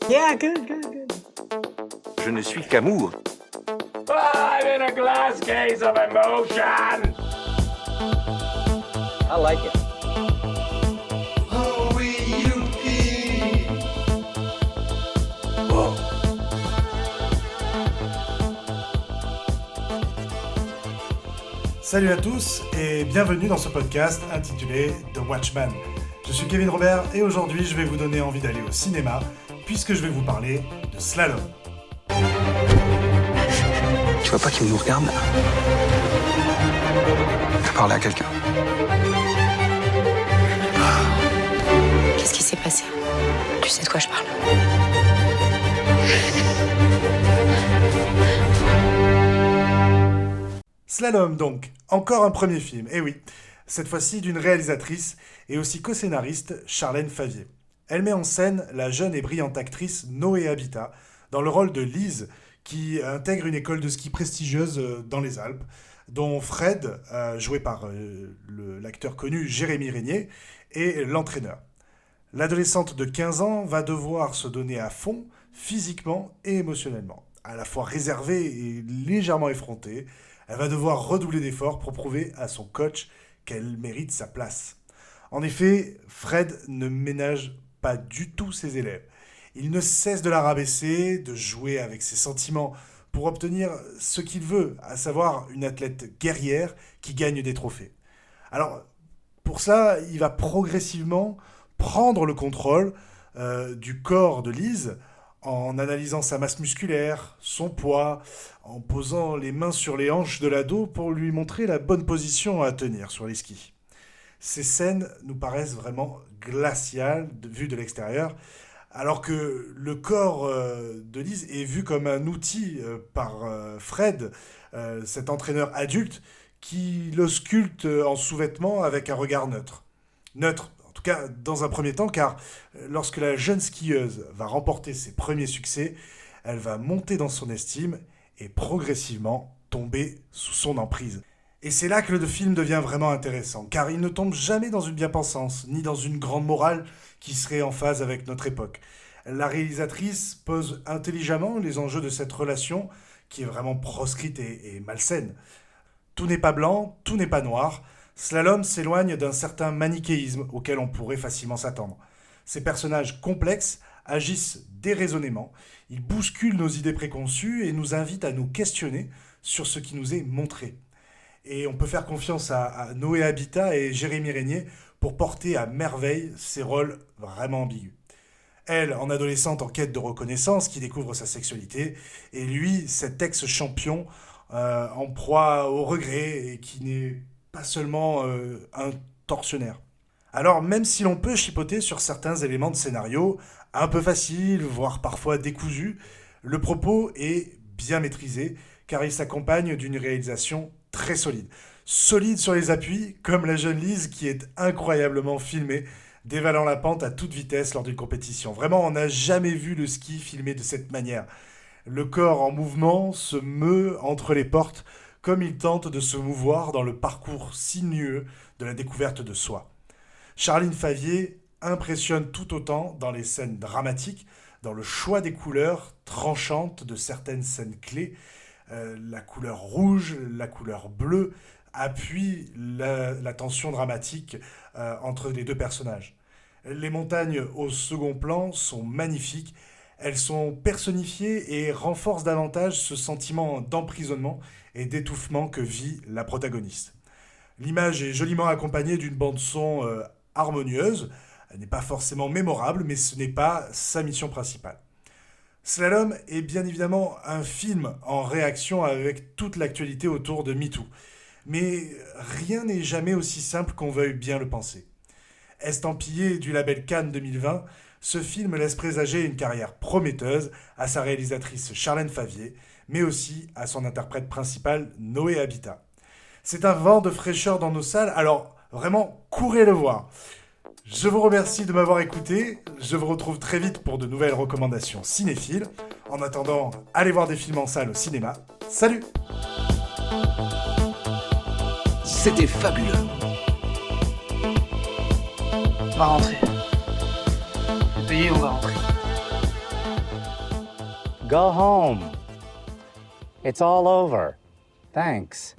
Yeah, good. Je ne suis qu'amour. I'm in a glass case of emotion! I like it. Wow. Salut à tous et bienvenue dans ce podcast intitulé The Watchmen. Je suis Kevin Robert et aujourd'hui je vais vous donner envie d'aller au cinéma puisque je vais vous parler de Slalom. Tu vois pas qu'il nous regarde là? T'as parlé à quelqu'un? Qu'est-ce qui s'est passé? Tu sais de quoi je parle? Slalom donc, encore un premier film, et oui, cette fois-ci d'une réalisatrice et aussi co-scénariste Charlène Favier. Elle met en scène la jeune et brillante actrice Noé Habitat dans le rôle de Lise qui intègre une école de ski prestigieuse dans les Alpes, dont Fred, joué par l'acteur connu Jérémy Régnier, est l'entraîneur. L'adolescente de 15 ans va devoir se donner à fond, physiquement et émotionnellement. À la fois réservée et légèrement effrontée, elle va devoir redoubler d'efforts pour prouver à son coach qu'elle mérite sa place. En effet, Fred ne ménage pas du tout ses élèves. Il ne cesse de la rabaisser, de jouer avec ses sentiments pour obtenir ce qu'il veut, à savoir une athlète guerrière qui gagne des trophées. Alors, pour ça, il va progressivement prendre le contrôle du corps de Lise en analysant sa masse musculaire, son poids, en posant les mains sur les hanches de l'ado pour lui montrer la bonne position à tenir sur les skis. Ces scènes nous paraissent vraiment glaciales vues de l'extérieur, alors que le corps de Lise est vu comme un outil par Fred, cet entraîneur adulte, qui l'ausculte en sous-vêtements avec un regard neutre. Neutre, en tout cas dans un premier temps, car lorsque la jeune skieuse va remporter ses premiers succès, elle va monter dans son estime et progressivement tomber sous son emprise. Et c'est là que le film devient vraiment intéressant, car il ne tombe jamais dans une bien-pensance, ni dans une grande morale qui serait en phase avec notre époque. La réalisatrice pose intelligemment les enjeux de cette relation, qui est vraiment proscrite et malsaine. Tout n'est pas blanc, tout n'est pas noir. Slalom s'éloigne d'un certain manichéisme auquel on pourrait facilement s'attendre. Ces personnages complexes agissent déraisonnément, ils bousculent nos idées préconçues et nous invitent à nous questionner sur ce qui nous est montré. Et on peut faire confiance à Noé Habitat et Jérémy Régnier pour porter à merveille ces rôles vraiment ambigus. Elle, en adolescente en quête de reconnaissance, qui découvre sa sexualité, et lui, cet ex-champion en proie au regret et qui n'est pas seulement un tortionnaire. Alors, même si l'on peut chipoter sur certains éléments de scénario, un peu faciles, voire parfois décousus, le propos est bien maîtrisé, car il s'accompagne d'une réalisation très solide. Solide sur les appuis, comme la jeune Lise qui est incroyablement filmée, dévalant la pente à toute vitesse lors d'une compétition. Vraiment, on n'a jamais vu le ski filmé de cette manière. Le corps en mouvement se meut entre les portes, comme il tente de se mouvoir dans le parcours sinueux de la découverte de soi. Charlène Favier impressionne tout autant dans les scènes dramatiques, dans le choix des couleurs tranchantes de certaines scènes clés. La couleur rouge, la couleur bleue appuient la tension dramatique entre les deux personnages. Les montagnes au second plan sont magnifiques, elles sont personnifiées et renforcent davantage ce sentiment d'emprisonnement et d'étouffement que vit la protagoniste. L'image est joliment accompagnée d'une bande-son harmonieuse, elle n'est pas forcément mémorable, mais ce n'est pas sa mission principale. Slalom est bien évidemment un film en réaction avec toute l'actualité autour de MeToo. Mais rien n'est jamais aussi simple qu'on veuille bien le penser. Estampillé du label Cannes 2020, ce film laisse présager une carrière prometteuse à sa réalisatrice Charlène Favier, mais aussi à son interprète principal Noé Habitat. C'est un vent de fraîcheur dans nos salles, alors vraiment courez le voir. Je vous remercie de m'avoir écouté, je vous retrouve très vite pour de nouvelles recommandations cinéphiles. En attendant, allez voir des films en salle au cinéma. Salut! C'était fabuleux. On va rentrer. Le payer, on va rentrer. Go home. It's all over. Thanks.